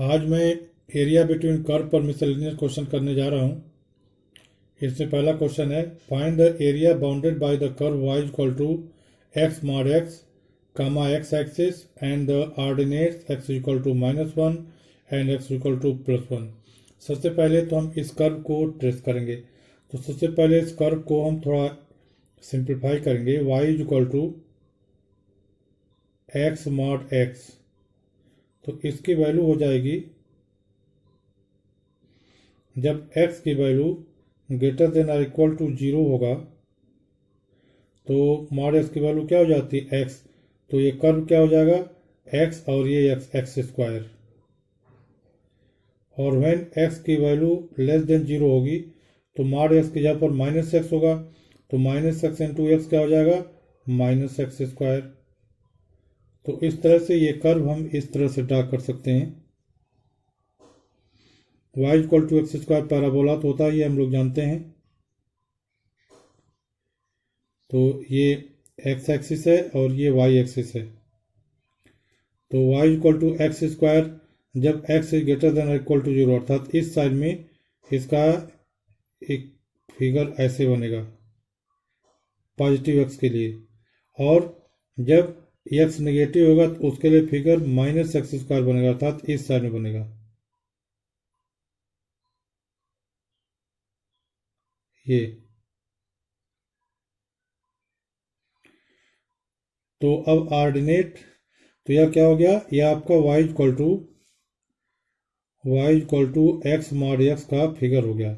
आज मैं area between curve पर मिसलेनियस क्वेश्चन करने जा रहा हूँ। इसमें पहला क्वेश्चन है, find the area bounded by the curve y equal to x mod x comma x axis and the ordinates x equal to -1 एंड x इक्वल टू +1। सबसे पहले तो हम इस कर्व को ट्रेस करेंगे। तो सबसे पहले इस कर्व को हम थोड़ा सिंप्लीफाई करेंगे। y equal to x mod x, तो इसकी वैल्यू हो जाएगी, जब x की वैल्यू ग्रेटर देन और इक्वल टू 0 होगा तो मॉड x की वैल्यू क्या हो जाती है, x। तो ये कर्व क्या हो जाएगा, x और ये x, एक्स स्क्वायर। और व्हेन x की वैल्यू लेस देन 0 होगी तो मॉड x की जगह पर -x होगा, तो -x इंटू एक्स क्या हो जाएगा, -x स्क्वायर। तो इस तरह से ये कर्व हम इस तरह से ड्रा कर सकते हैं। y equal to x square parabola तो होता है, ये हम लोग जानते हैं। तो ये x एक्सिस है और ये y एक्सिस है। तो y equal to x square जब x is greater than equal to 0, अर्थात इस साइड में इसका एक फिगर ऐसे बनेगा पॉजिटिव x के लिए, और जब x नेगेटिव होगा तो उसके लिए फिगर -x स्क्वायर बनेगा, अर्थात इस साइड में बनेगा ये। तो अब ऑर्डिनेट, तो यह क्या हो गया, यह आपका y equal to x mod x का फिगर हो गया।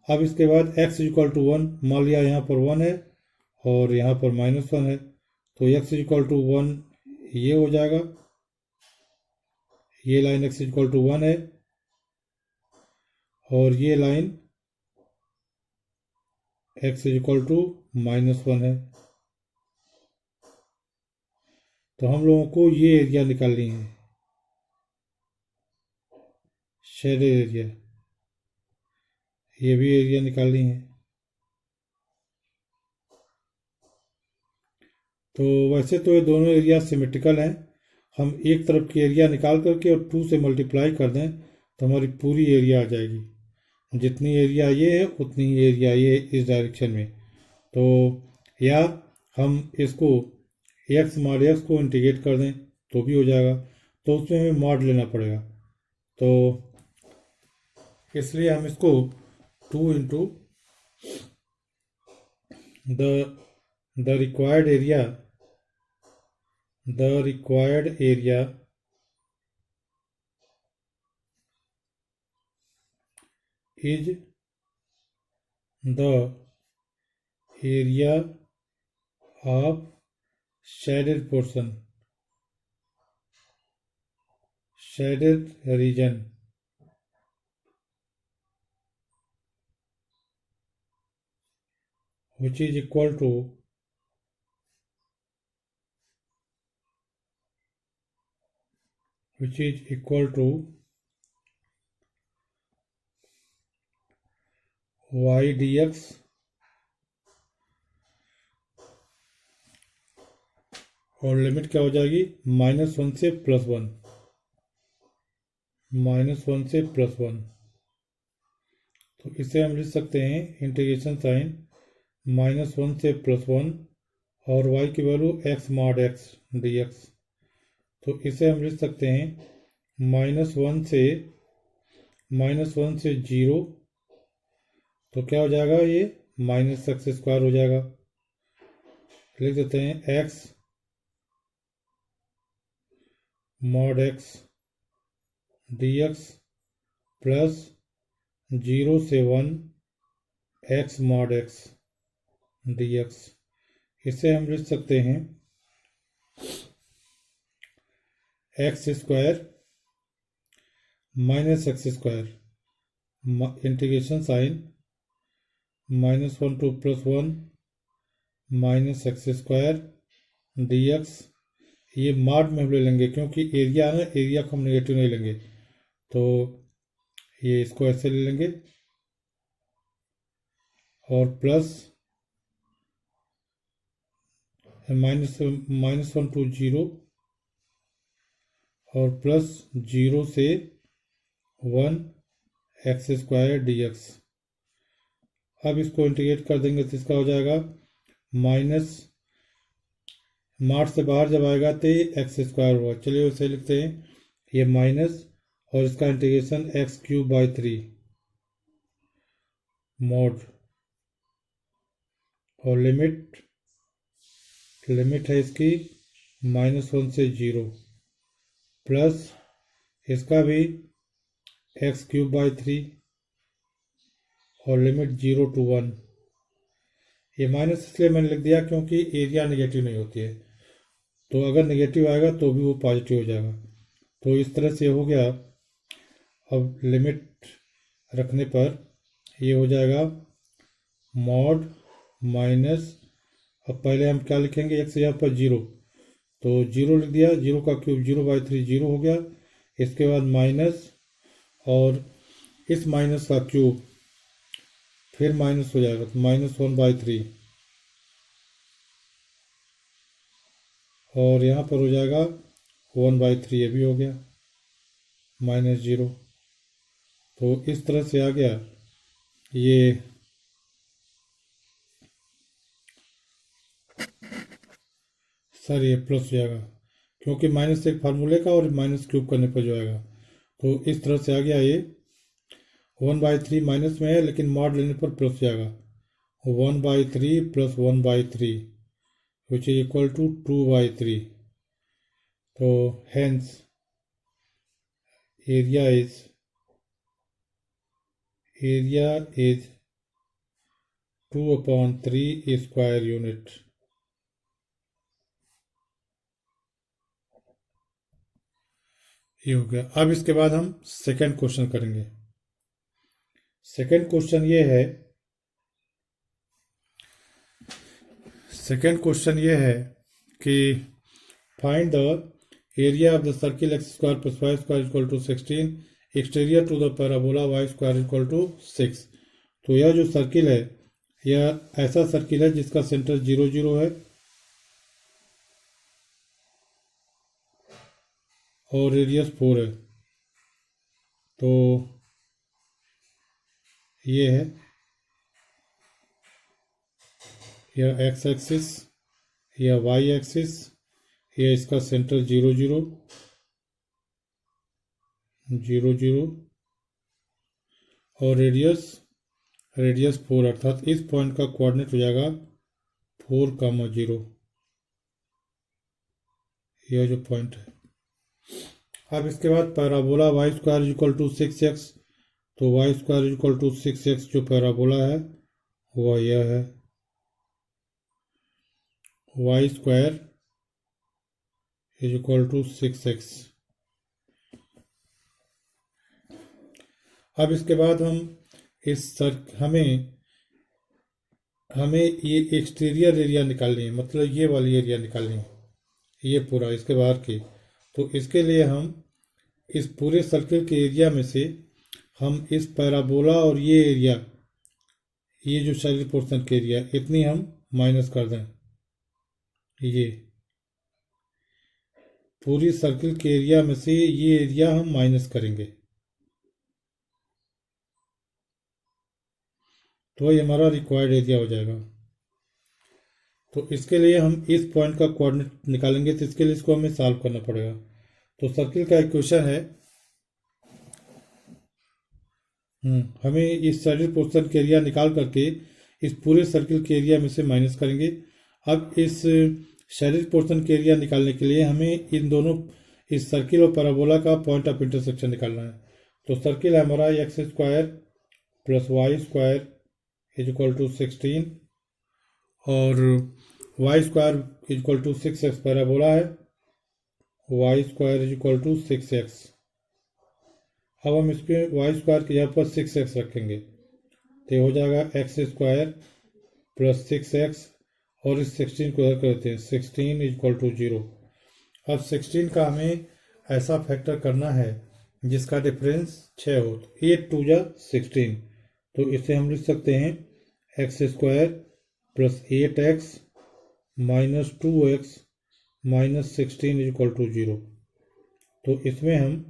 अब इसके बाद x इक्वल टू 1, मान लिया यहाँ पर 1 है और यहाँ पर -1 है, तो x इक्वल टू 1 ये हो जाएगा, ये लाइन x इक्वल टू 1 है और ये लाइन x इक्वल टू -1 है। तो हम लोगों को ये एरिया निकालनी है, शेडेड एरिया, ये भी एरिया निकालनी है। तो वैसे तो ये दोनों एरिया सिमेट्रिकल हैं, हम एक तरफ की एरिया निकाल करके और 2 से मल्टीप्लाई कर दें तो हमारी पूरी एरिया आ जाएगी। जितनी एरिया ये है उतनी ही एरिया ये इस डायरेक्शन में। तो या हम इसको x मॉड x को इंटीग्रेट कर दें तो भी हो जाएगा, तो उसमें हमें मॉड लेना पड़ेगा। तो इसलिए हम इसको 2 into the required area is the area of shaded region, which is equal to y dx और लिमिट क्या हो जाएगी, -1 से +1, तो इसे हम लिख सकते हैं इंटीग्रेशन साइन -1 से +1 और y की value x mod x dx। तो इसे हम लिख सकते हैं -1 से 0, तो क्या हो जाएगा, ये -x स्क्वायर हो जाएगा। लिख देते हैं x mod x dx plus 0 से 1 x मॉड x dx। इसे हम लिख सकते हैं x square -x square integration sign -1 to +1 -x square dx। ये मॉड में हम ले लेंगे क्योंकि एरिया है, एरिया को हम नेगेटिव नहीं लेंगे, तो ये इसको ऐसे ले लेंगे और प्लस -1 टू 0 और प्लस 0 से 1 एक्स स्क्वायर डी एक्स। अब इसको इंटीग्रेट कर देंगे तो इसका हो जाएगा माइनस, मार्च से बाहर जब आएगा तो एक्स स्क्वायर होगा। चलिए उसे लिखते हैं, ये माइनस और इसका integration x cube by 3 mod, और लिमिट है इसकी -1 से 0 प्लस इसका भी एक्स क्यूब बाई 3 और लिमिट 0 to 1। ये माइनस इसलिए मैंने लिख दिया क्योंकि एरिया नेगेटिव नहीं होती है, तो अगर नेगेटिव आएगा तो भी वो पॉजिटिव हो जाएगा। तो इस तरह से हो गया। अब लिमिट रखने पर ये हो जाएगा मॉड माइनस, अब पहले हम क्या लिखेंगे, एक्स यहाँ पर 0, तो 0 लिख दिया, 0 का क्यूब 0/3 0 हो गया। इसके बाद माइनस, और इस माइनस का क्यूब फिर माइनस हो जाएगा, तो -1/3, और यहाँ पर हो जाएगा 1/3, ये भी हो गया -0। तो इस तरह से आ गया ये। सर ये प्लस हो जाएगा क्योंकि माइनस एक फार्मूले का और माइनस क्यूब करने पर जो आएगा, तो इस तरह से आ गया। ये 1/3 माइनस में है लेकिन मॉड लेने पर प्लस हो जाएगा, 1/3 plus 1/3 which is equal to 2/3। तो hence area is 2/3 square unit. ये हो गया। अब इसके बाद हम सेकंड क्वेश्चन करेंगे। सेकंड क्वेश्चन ये है कि find the area of the circle x square plus y square equal to 16 exterior to the parabola y square equal to 6। तो यह जो सर्किल है, यह ऐसा सर्किल है जिसका सेंटर 0 0 है और रेडियस 4 है। तो ये है, यह एक्स एक्सिस, यह वाई एक्सिस, यह इसका सेंटर 0 0 0 0 और रेडियस 4, अर्थात इस पॉइंट का कोऑर्डिनेट हो जाएगा 4,0। यह जो पॉइंट है। अब इसके बाद parabola y square equal to 6x, तो Y square equal to 6x जो पैराबोला है वह यह है, y square is equal to 6x। अब इसके बाद हमें ये एक्सटीरियर एरिया निकालनी है, मतलब ये वाली एरिया निकालनी है, ये पूरा इसके बाहर की। तो इसके लिए हम इस पूरे सर्किल के एरिया में से हम इस पैराबोला और ये एरिया, ये जो सर्किल पोर्शन के एरिया, इतनी हम माइनस कर दें। ये पूरी सर्किल के एरिया में से ये एरिया हम माइनस करेंगे, तो ये हमारा रिक्वायर्ड एरिया हो जाएगा। तो इसके लिए हम इस पॉइंट का कोऑर्डिनेट निकालेंगे, तो इसके लिए इसको हमें सॉल्व करना पड़ेगा। तो सर्किल का इक्वेशन है, हमें इस सर्किल पोर्शन के एरिया निकाल करके इस पूरे सर्किल के एरिया में से माइनस करेंगे। अब इस सर्किल पोर्शन के एरिया निकालने के लिए हमें इन दोनों, इस सर्किल और पैराबोला का पॉइंट ऑफ इंटरसेक्शन निकालना है। तो सर्किल है हमारा x square plus y square is equal to 16 और y square is equal to 6x parabola है, y square is equal to 6x। अब हम इसके वाई स्क्वायर की जगह पर 6x रखेंगे, तो हो जाएगा एक्स स्क्वायर प्लस 6x, और इस 16 को इधर कर देते हैं, 16 इज इक्वल टू 0। अब 16 का हमें ऐसा फैक्टर करना है जिसका डिफरेंस 6 हो, 8 2 जा 16। तो इसे हम लिख सकते हैं x square plus 8x minus 2x minus 16 is equal to 0। तो इसमें हम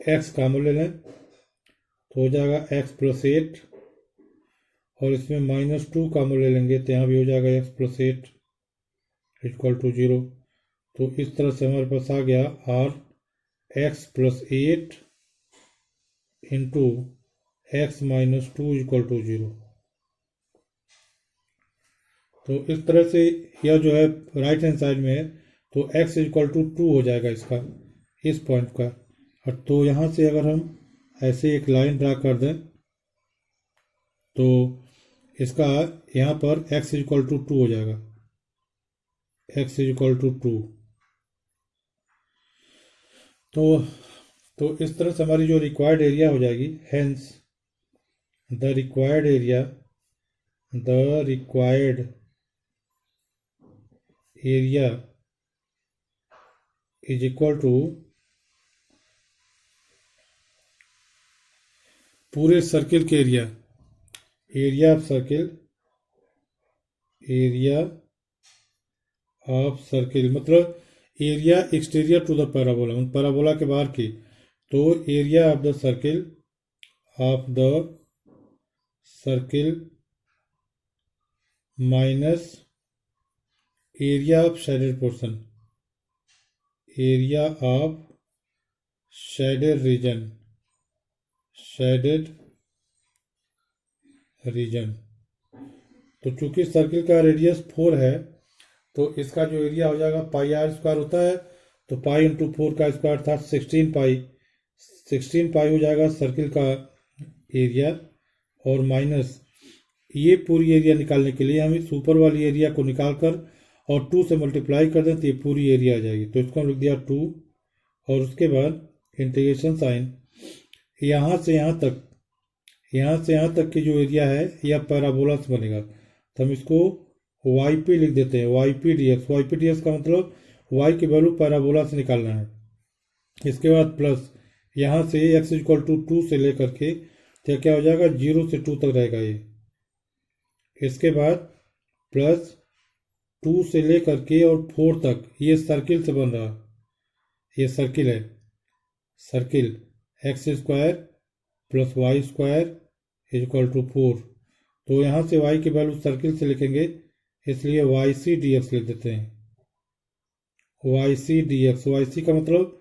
x कॉमन ले लें तो हो जाएगा x+8, और इसमें -2 कॉमन ले लेंगे तो यहाँ भी हो जाएगा x+8 = 0। तो इस तरह से हमारे पास आ गया r x+8 इंटू x - 2 = 0। तो इस तरह से यह जो है राइट हैंड साइड में है, तो x = 2 हो जाएगा इसका, इस पॉइंट का। और तो यहाँ से अगर हम ऐसे एक लाइन ड्रा कर दें तो इसका यहाँ पर x = 2 हो जाएगा, x = 2। तो इस तरह से हमारी जो रिक्वायर्ड एरिया हो जाएगी, hence the required area is equal to पूरे सर्किल के एरिया ऑफ सर्किल मतलब area exterior to the parabola, parabola के बाहर की। तो area of the circle minus area of shaded portion, area of shaded region. तो चूंकि सर्किल का रेडियस 4 है तो इसका जो एरिया हो जाएगा πr² होता है, तो पाई इंटू 4 का स्क्वायर था 16 पाई हो जाएगा सर्किल का एरिया, और माइनस ये पूरी एरिया निकालने के लिए हम इस ऊपर वाली एरिया को निकाल कर और 2 से मल्टीप्लाई कर दें तो ये पूरी एरिया आ जाएगी। तो इसको हम लिख दिया 2, और उसके बाद इंटीग्रेशन साइन यहाँ से यहाँ तक की जो एरिया है यह पैराबोला से बनेगा, तो हम इसको yp लिख देते हैं, yp dx का मतलब y की वैल्यू पैराबोला से निकालना है। इसके बाद प्लस यहाँ से x = 2 से लेकर के तो क्या हो जाएगा 0 से 2 तक रहेगा ये। इसके बाद प्लस 2 से लेकर के और 4 तक ये सर्किल से बन रहा, ये सर्किल है, सर्किल x² + y² = 4। तो यहाँ से y की वैल्यू सर्किल से लिखेंगे, इसलिए yc dx लिख देते हैं, yc dx। yc का मतलब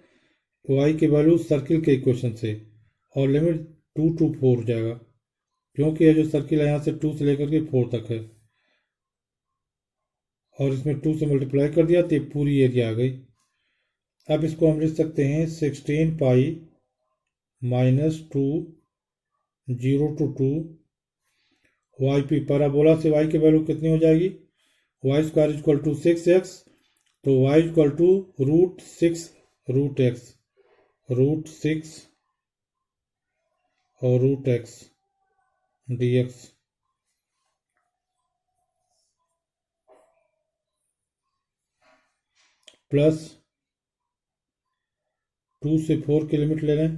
y की वैल्यू सर्किल के इक्वेशन से, और लिमिट 2 to 4 हो जाएगा, क्योंकि यह जो सर्किल है यहाँ से 2 से लेकर के 4 तक है, और इसमें 2 से मल्टीप्लाई कर दिया तो ये पूरी एरिया आ गई। अब इसको हम लिख सकते हैं 16 पाई -2 0 to 2 yp, पैराबोला से y की वैल्यू कितनी हो जाएगी, y² = 6x, तो y = √6 और √x dx। प्लस 2 से 4 की लिमिट ले लें,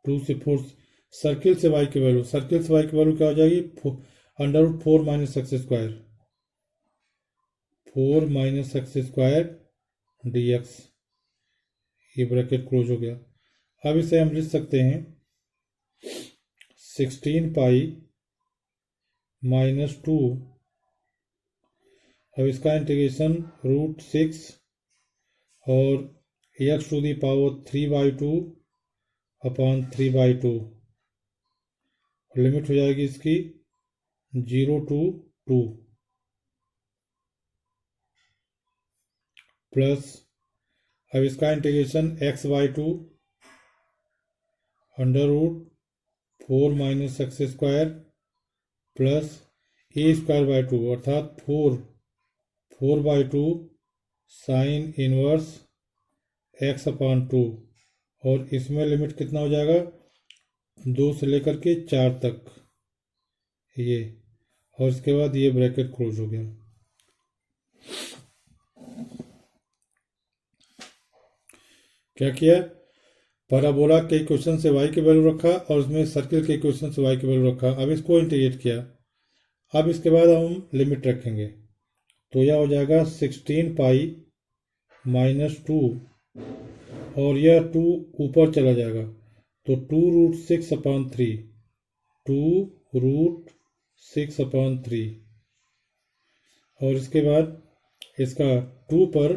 2 से 4 सर्किल से y की वैल्यू क्या हो जाएगी, √4 - x², 4 - x² dx, ये ब्रैकेट क्लोज हो गया। अब इसे हम लिख सकते हैं 16 पाई -2, अब इसका इंटीग्रेशन √6 और x⁴ 3/2 अपॉन 3/2, लिमिट हो जाएगी इसकी 0 to 2, प्लस अब इसका integration x/2 √4 - x² plus a²/2 अर्थात 4/2 साइन इनवर्स x/2, और इसमें लिमिट कितना हो जाएगा 2 से लेकर के 4 तक ये, और इसके बाद ये ब्रैकेट क्लोज हो गया। क्या किया, पैराबोला के इक्वेशन से y की वैल्यू रखा और उसमें सर्किल के इक्वेशन से y की वैल्यू रखा। अब इसको इंटीग्रेट किया। अब इसके बाद हम लिमिट रखेंगे, तो यह हो जाएगा 16 पाई माइनस 2, और यह 2 ऊपर चला जाएगा तो 2√6/3, 2√6/3, और इसके बाद इसका 2 पर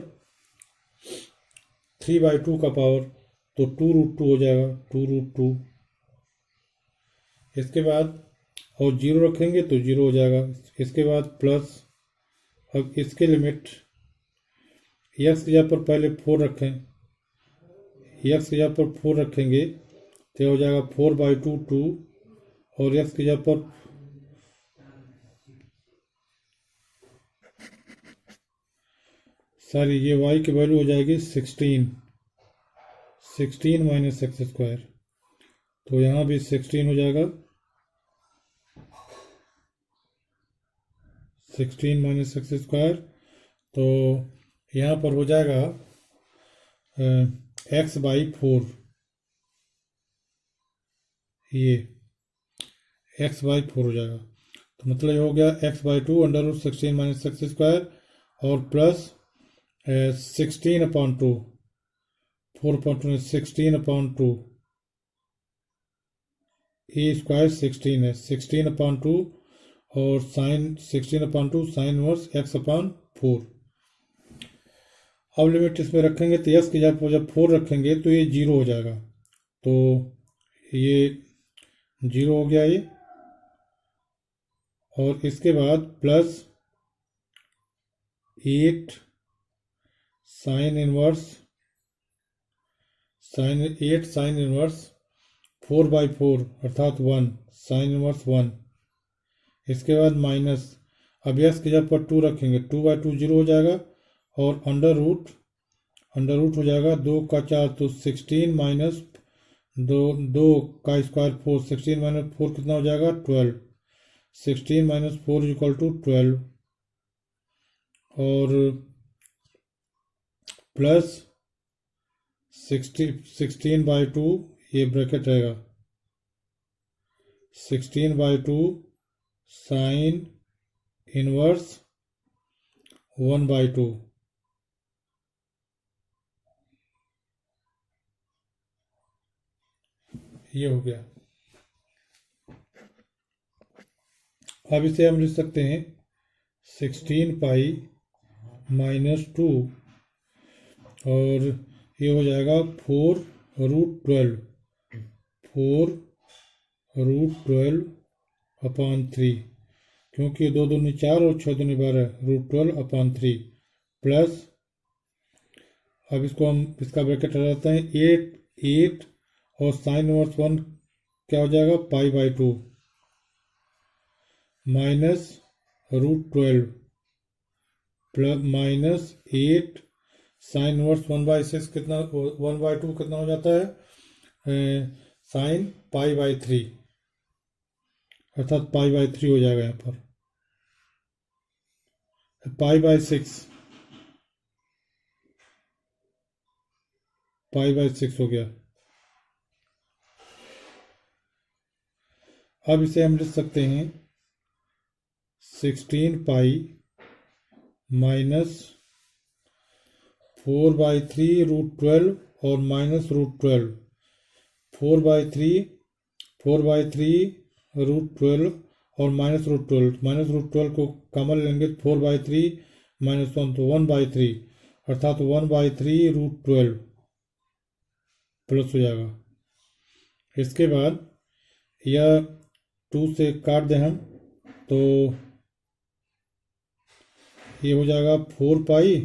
3/2 का पावर, तो 2√2 हो जाएगा, 2√2। इसके बाद और 0 रखेंगे तो 0 हो जाएगा। इसके बाद प्लस, अब इसके लिमिट x की जगह पर पहले 4 रखें, x की जगह पर 4 रखेंगे तो हो जाएगा 4/2 2, और x की जगह पर सॉरी ये y की वैल्यू हो जाएगी 16 माइनस एक्स स्क्वायर, तो यहाँ भी 16 हो जाएगा, 16 माइनस एक्स स्क्वायर। तो यहाँ पर हो जाएगा x/4, ये x/4 हो जाएगा। तो मतलब ये हो गया x/2 √16 माइनस एक्स स्क्वायर और प्लस 16/2, 4/2 16/2, ए स्क्वायर 16 है, 16/2 और साइन 16/2 साइन इनवर्स x/4। अब लिमिट इसमें रखेंगे तो x की जब 4 रखेंगे तो ये 0 हो जाएगा, तो ये 0 हो गया ये, और इसके बाद प्लस 8 साइन इनवर्स 4/4 अर्थात 1 साइन इनवर्स 1। इसके बाद माइनस, अब यस की जगह पर 2 रखेंगे, 2/2 0 हो जाएगा, और अंडर रूट हो जाएगा 2 का 4, तो 16 माइनस 2 का स्क्वायर 4, 16 माइनस 4 कितना हो जाएगा 12, 16 माइनस 4 इक्वल टू 12, और प्लस 16/2, ये ब्रैकेट रहेगा 16/2 साइन इनवर्स 1/2, ये हो गया। अब इसे हम लिख सकते हैं 16 पाई माइनस 2, और ये हो जाएगा 4√12, 4√12/3, क्योंकि 2 दूनी 4 और 6 दूनी 12, √12/3 प्लस, अब इसको हम इसका ब्रैकेट लगाते हैं 8 और साइन इनवर्स 1 क्या हो जाएगा π/2 minus √12 plus minus 8 sine inverse 1/6 कितना 1/2 कितना हो जाता है साइन π/3, अर्थात π/3 हो जाएगा यहाँ पर π/6 हो गया। अब इसे हम लिख सकते हैं 16 पाई माइनस 4/3√12 और माइनस √12, 4/3 और माइनस √12 को कॉमन लेंगे 4/3 माइनस 1 तो 1/3, अर्थात 1/3√12 प्लस हो जाएगा। इसके बाद यह 2 से काट दें हम तो ये हो जाएगा 4 पाई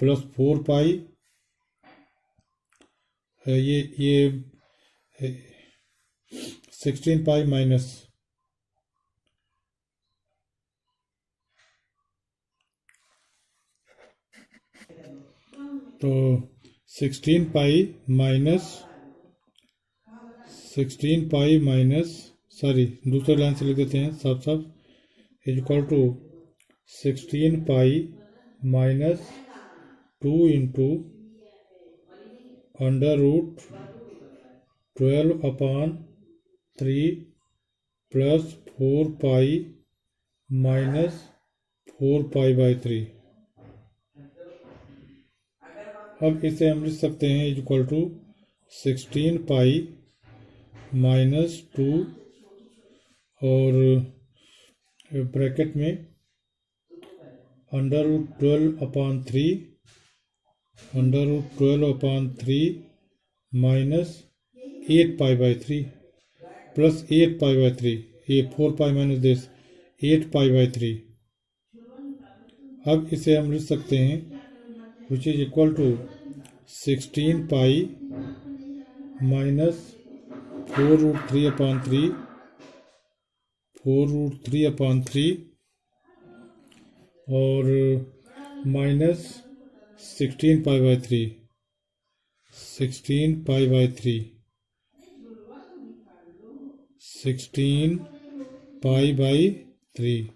प्लस 4 पाई, ये 16 पाई माइनस, तो 16 पाई माइनस सॉरी दूसरे लाइन से लिख देते हैं साफ is equal to 16 pi minus 2 into √12/3 plus 4 pi minus 4 pi by 3। अब इसे हम लिख सकते हैं इक्वल टू 16 पाई माइनस 2 और ब्रैकेट में under root 12/3 minus 8 pi by 3 plus 8 pi by 3, ये 4 pi minus this 8 pi by 3। अब इसे हम लिख सकते हैं which is equal to 16 pi minus 4√3/3 और minus 16 pi by 3 16 pi by 3 16 pi by 3।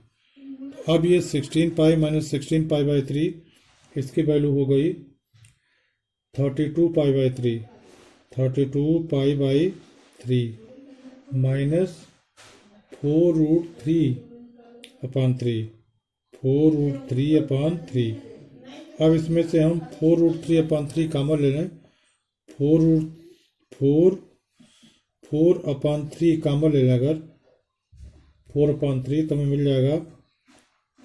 अब ये 16 पाई माइनस 16 पाई बाई 3, इसकी वैल्यू हो गई 32 पाई बाई 3 32 पाई बाई 3 माइनस 4√3/3 अब इसमें से हम 4√3/3 कॉमन ले लें। 4/3 कॉमन ले लें अगर 4/3 तो हमें मिल जाएगा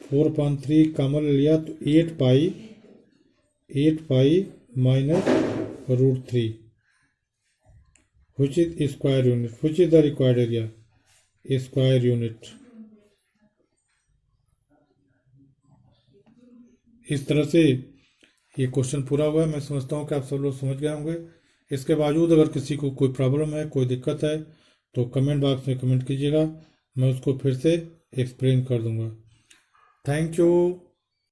4/3 कॉमन ले लिया तो 8 pi minus √3 which is square unit, which is the required area, square unit। इस तरह से ये क्वेश्चन पूरा हुआ है। मैं समझता हूँ कि आप सब लोग समझ गए होंगे। इसके बावजूद अगर किसी को कोई प्रॉब्लम है, कोई दिक्कत है तो कमेंट बॉक्स में कमेंट कीजिएगा, मैं उसको फिर से एक्सप्लेन कर दूंगा। Thank you.